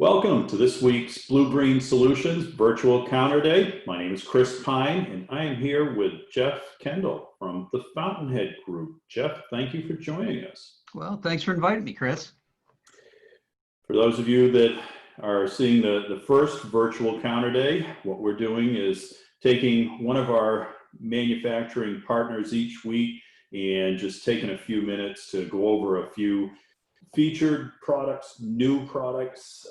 Welcome to this week's BluGreen Solutions Virtual Counter Day. My name is Chris Pine, and I am here with Jeff Kendall from the Fountainhead Group. Jeff, thank you for joining us. Well, thanks for inviting me, Chris. For those of you that are seeing the first Virtual Counter Day, what we're doing is taking one of our manufacturing partners each week and just taking a few minutes to go over a few featured products, new products,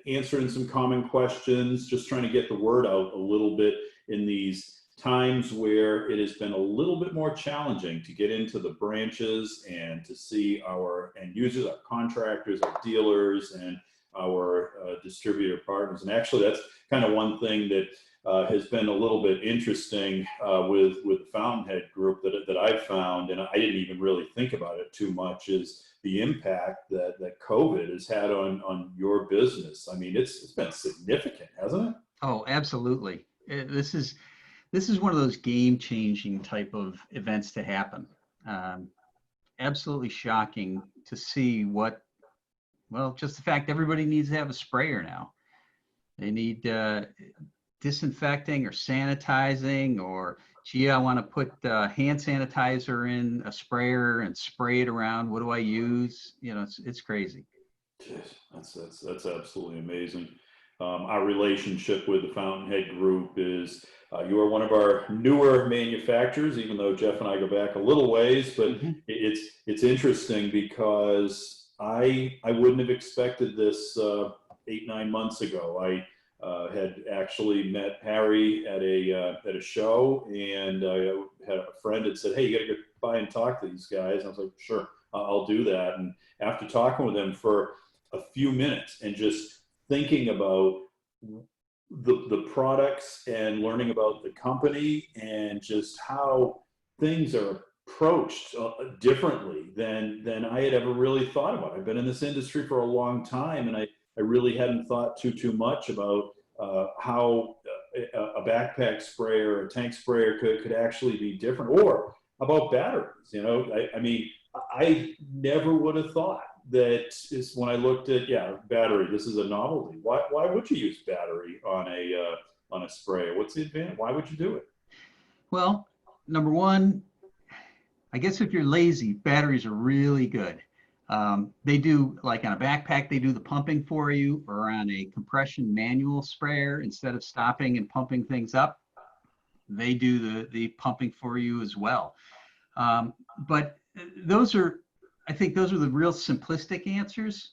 answering some common questions, just trying to get the word out a little bit in these times where it has been a little bit more challenging to get into the branches and to see our end users, our contractors, our dealers, and our distributor partners. And actually, that's kind of one thing that has been a little bit interesting with the Fountainhead Group that I've found, and I didn't even really think about it too much, is the impact that COVID has had on your business. I mean, it's been significant, hasn't it? Oh, absolutely. This is one of those game-changing type of events to happen. Absolutely shocking to see just the fact everybody needs to have a sprayer now. They need disinfecting or sanitizing, or gee, I want to put hand sanitizer in a sprayer and spray it around. What do I use? You know, it's crazy. That's absolutely amazing. Our relationship with the Fountainhead Group is you are one of our newer manufacturers, even though Jeff and I go back a little ways. But it's interesting because I wouldn't have expected this 8-9 months ago. I had actually met Harry at a show, and I had a friend that said, "Hey, you got to go by and talk to these guys." And I was like, "Sure, I'll do that." And after talking with them for a few minutes and just thinking about the products and learning about the company and just how things are approached differently than I had ever really thought about. I've been in this industry for a long time, and I really hadn't thought too much about how a backpack sprayer or a tank sprayer could actually be different, or about batteries. You know, I mean, I never would have thought that is when I looked at battery. This is a novelty. Why would you use battery on a sprayer? What's the advantage? Why would you do it? Well, number one, I guess if you're lazy, batteries are really good. They do, like on a backpack, they do the pumping for you, or on a compression manual sprayer, instead of stopping and pumping things up, they do the pumping for you as well. But I think those are the real simplistic answers.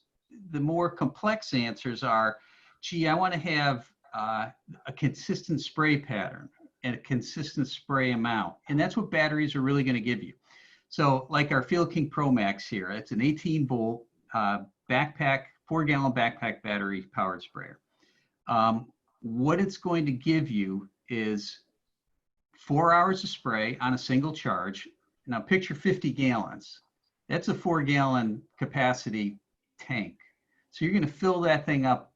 The more complex answers are, gee, I want to have a consistent spray pattern and a consistent spray amount. And that's what batteries are really going to give you. So like our Field King Pro Max here, it's an 18-volt backpack, 4-gallon backpack battery powered sprayer. What it's going to give you is 4 hours of spray on a single charge. Now picture 50 gallons. That's a 4-gallon capacity tank. So you're going to fill that thing up,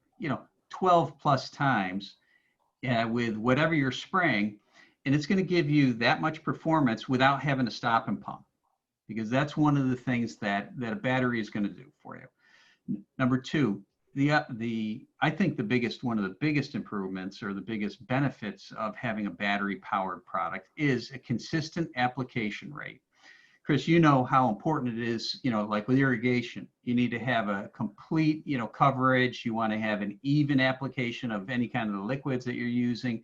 12 plus times with whatever you're spraying, and it's going to give you that much performance without having to stop and pump, because that's one of the things that a battery is going to do for you. Number two, I think one of the biggest improvements or the biggest benefits of having a battery powered product is a consistent application rate. Chris, you know how important it is, like with irrigation, you need to have a complete, coverage. You want to have an even application of any kind of the liquids that you're using.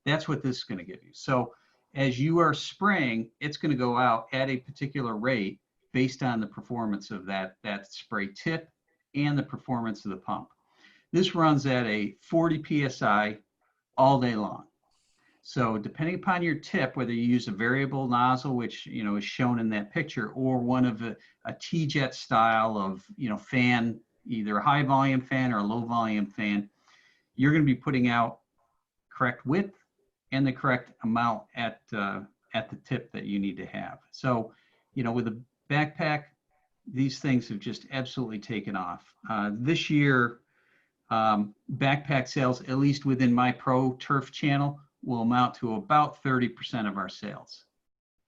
That's what this is going to give you. So as you are spraying, it's going to go out at a particular rate based on the performance of that spray tip and the performance of the pump. This runs at a 40 PSI all day long. So depending upon your tip, whether you use a variable nozzle, which is shown in that picture, or one of a T-jet style of fan, either a high volume fan or a low volume fan, you're going to be putting out correct width and the correct amount at the tip that you need to have. So with a backpack, these things have just absolutely taken off. This year, backpack sales, at least within my Pro Turf channel, will amount to about 30% of our sales.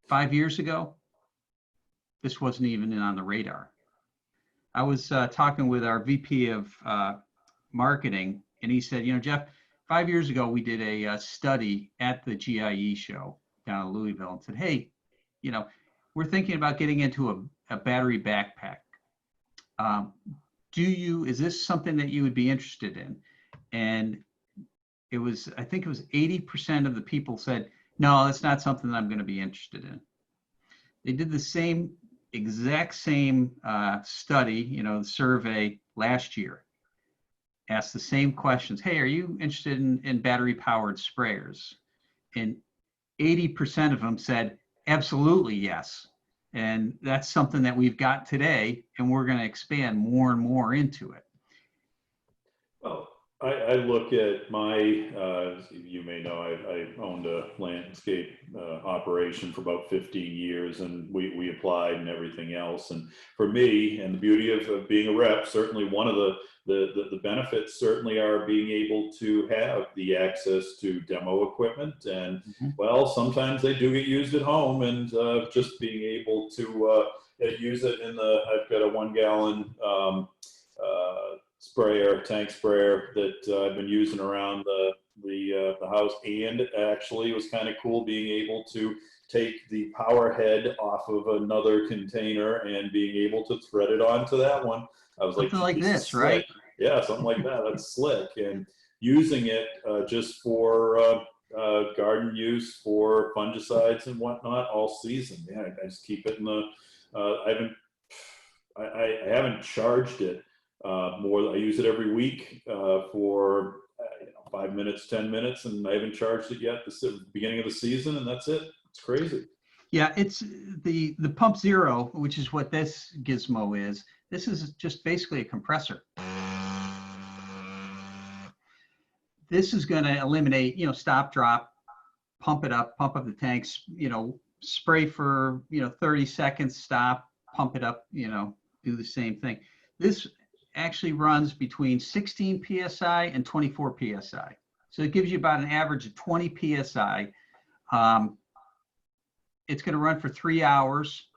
5 years ago, this wasn't even on the radar. I was talking with our VP of marketing, and he said, Jeff, 5 years ago we did a study at the GIE show down in Louisville, and said, hey, we're thinking about getting into a battery backpack. Is this something that you would be interested in? And I think it was 80% of the people said, no, that's not something that I'm going to be interested in. They did the exact same study, survey last year. Asked the same questions. Hey, are you interested in battery powered sprayers? And 80% of them said, absolutely yes. And that's something that we've got today, and we're going to expand more and more into it. Well, I look at you may know, I owned a landscape operation for about 15 years, and we applied and everything else. And for me, and the beauty of being a rep, certainly one of the benefits certainly are being able to have the access to demo equipment. And well, sometimes they do get used at home, and just being able to use it I've got a 1 gallon tank sprayer that I've been using around the house, and actually it was kind of cool being able to take the power head off of another container and being able to thread it onto that one. I was something like this, right? Yeah, something like that. That's slick. And using it just for garden use, for fungicides and whatnot all season. Yeah, I just keep it in the. I haven't charged it. I use it every week for 5 minutes, 10 minutes, and I haven't charged it yet. The beginning of the season, and that's it. It's crazy. Yeah, it's the Pump Zero, which is what this gizmo is. This is just basically a compressor. This is going to eliminate, stop, drop, pump up the tanks, spray for 30 seconds, stop, pump it up, do the same thing. This actually runs between 16 psi and 24 psi. So it gives you about an average of 20 psi. It's going to run for 3 hours.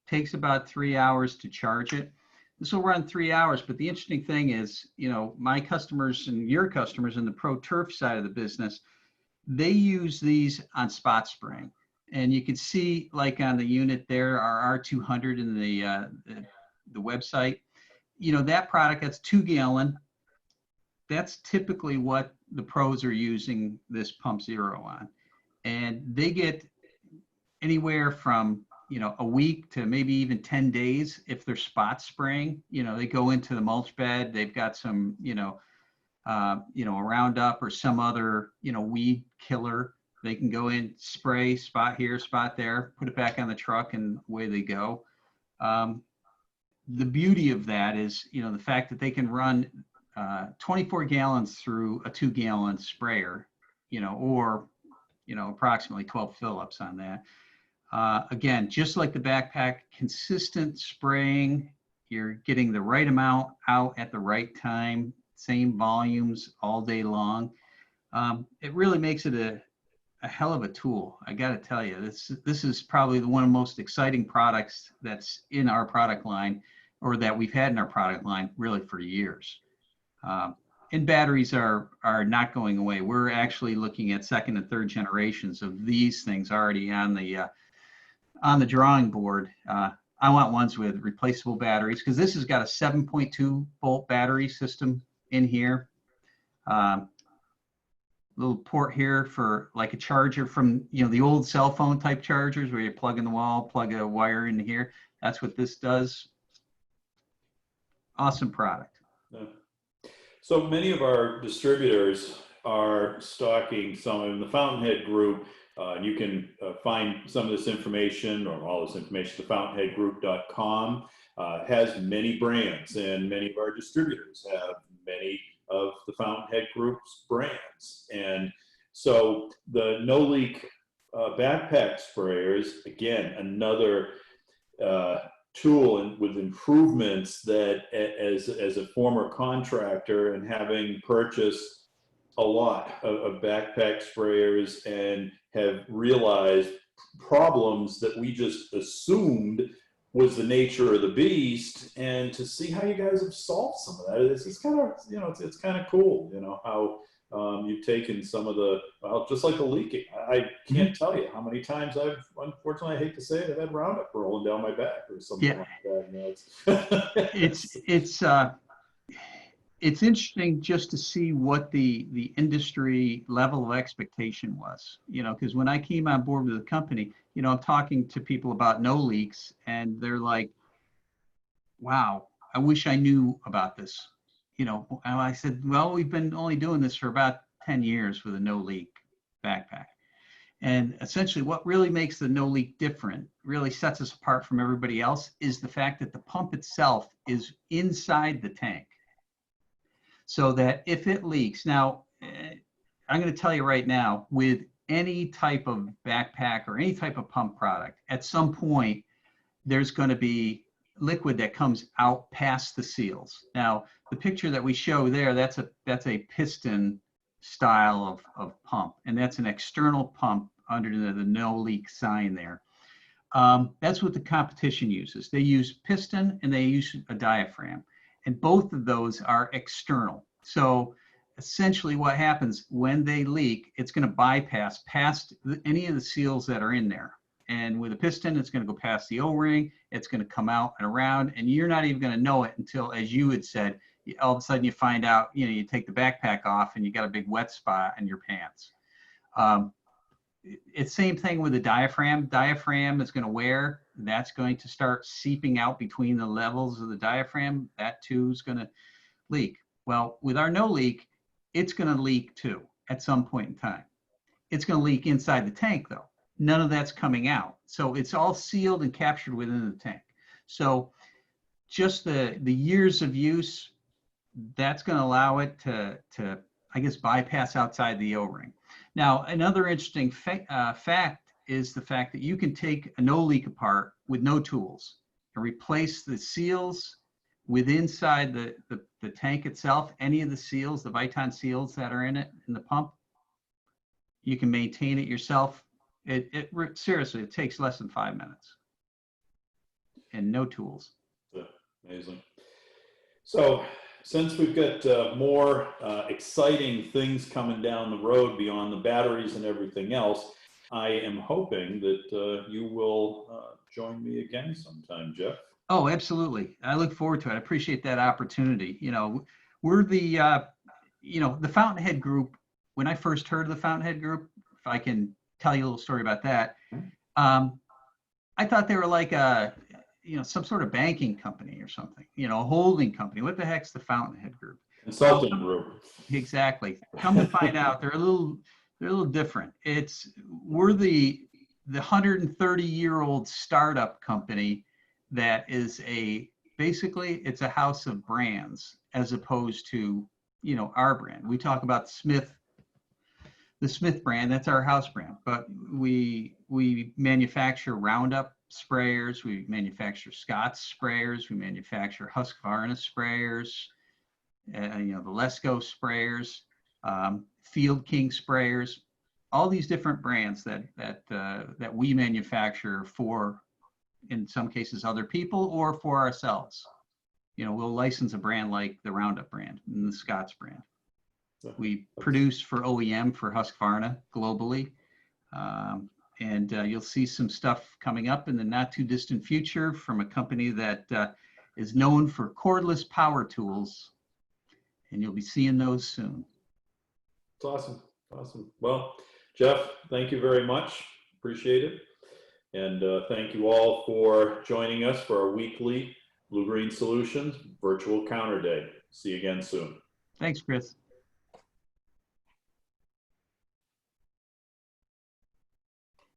Takes about 3 hours to charge it. This will run 3 hours, but the interesting thing is, my customers and your customers in the pro turf side of the business, they use these on spot spraying. And you can see, like on the unit there, our R200 in the website, that product, that's 2 gallon. That's typically what the pros are using this Pump Zero on. And they get anywhere from, a week to maybe even 10 days if they're spot spraying. They go into the mulch bed, they've got some, a Roundup or some other, weed killer. They can go in, spray, spot here, spot there, put it back on the truck, and away they go. The beauty of that is, the fact that they can run 24 gallons through a 2 gallon sprayer, or, approximately 12 fill-ups on that. Again, just like the backpack, consistent spraying, you're getting the right amount out at the right time, same volumes all day long. It really makes it a hell of a tool. I got to tell you, this is probably one of the most exciting products that's in our product line, or that we've had in our product line really for years. And batteries are not going away. We're actually looking at second and third generations of these things already on the drawing board. I want ones with replaceable batteries, because this has got a 7.2 volt battery system in here. Little port here for like a charger from, the old cell phone type chargers where you plug in the wall, plug a wire in here. That's what this does. Awesome product. Yeah. So many of our distributors are stocking some in the Fountainhead Group. You can find some of this information, or all this information, at fountainheadgroup.com. Has many brands, and many of our distributors have many of the Fountainhead Group's brands. And so the no leak backpack sprayers, again, another tool and with improvements that, as a former contractor and having purchased a lot of backpack sprayers, and have realized problems that we just assumed was the nature of the beast, and to see how you guys have solved some of that. It's kind of, you know, it's kind of cool, you know, how you've taken some of the, well, just like the leaking. I can't tell you how many times I've, unfortunately, I hate to say it, I've had Roundup rolling down my back or something Yeah, like that. You know, it's it's interesting just to see what the industry level of expectation was, you know, because when I came on board with the company, you know, I'm talking to people about no leaks, and they're like, wow, I wish I knew about this. You know, and I said, well, we've been only doing this for about 10 years with a no leak backpack. And essentially what really makes the no leak different, really sets us apart from everybody else, is the fact that the pump itself is inside the tank. So that if it leaks, now I'm going to tell you right now, with any type of backpack or any type of pump product, at some point, there's going to be liquid that comes out past the seals. Now, the picture that we show there, that's a piston style of pump, and that's an external pump under the no leak sign there. That's what the competition uses. They use piston and they use a diaphragm, and both of those are external. So essentially what happens when they leak, it's going to bypass past any of the seals that are in there. And with a piston, it's going to go past the O-ring, it's going to come out and around, and you're not even going to know it until, as you had said, all of a sudden you find out, you know, you take the backpack off and you got a big wet spot in your pants. It's same thing with the diaphragm. Diaphragm is going to wear, that's going to start seeping out between the levels of the diaphragm. That too is going to leak. Well, with our no leak, it's going to leak too at some point in time. It's going to leak inside the tank though. None of that's coming out. So it's all sealed and captured within the tank. So just the years of use, that's going to allow it to I guess, bypass outside the O-ring. Now, another interesting fact is the fact that you can take a no leak apart with no tools and replace the seals with inside the tank itself, any of the seals, the Viton seals that are in it, in the pump. You can maintain it yourself. Seriously, it takes less than 5 minutes and no tools. Yeah, amazing. So since we've got more exciting things coming down the road beyond the batteries and everything else, I am hoping that you will join me again sometime, Jeff. Oh, absolutely. I look forward to it. I appreciate that opportunity. You know, we're you know, the Fountainhead Group. When I first heard of the Fountainhead Group, if I can tell you a little story about that, I thought they were like you know, some sort of banking company or something, you know, a holding company. What the heck's the Fountainhead Group? Consulting group. Exactly. Come to find out, they're a little different. We're the 130-year-old startup company that is basically it's a house of brands as opposed to, you know, our brand. We talk about the Smith brand, that's our house brand, but we manufacture Roundup sprayers, we manufacture Scott's sprayers, we manufacture Husqvarna sprayers, you know, the Lesco sprayers, Field King sprayers, all these different brands that we manufacture for, in some cases, other people or for ourselves. You know, we'll license a brand like the Roundup brand and the Scott's brand. We produce for OEM for Husqvarna globally. And you'll see some stuff coming up in the not too distant future from a company that is known for cordless power tools. And you'll be seeing those soon. It's awesome. Awesome. Well, Jeff, thank you very much. Appreciate it. And thank you all for joining us for our weekly BluGreen Solutions Virtual Counter Day. See you again soon. Thanks, Chris.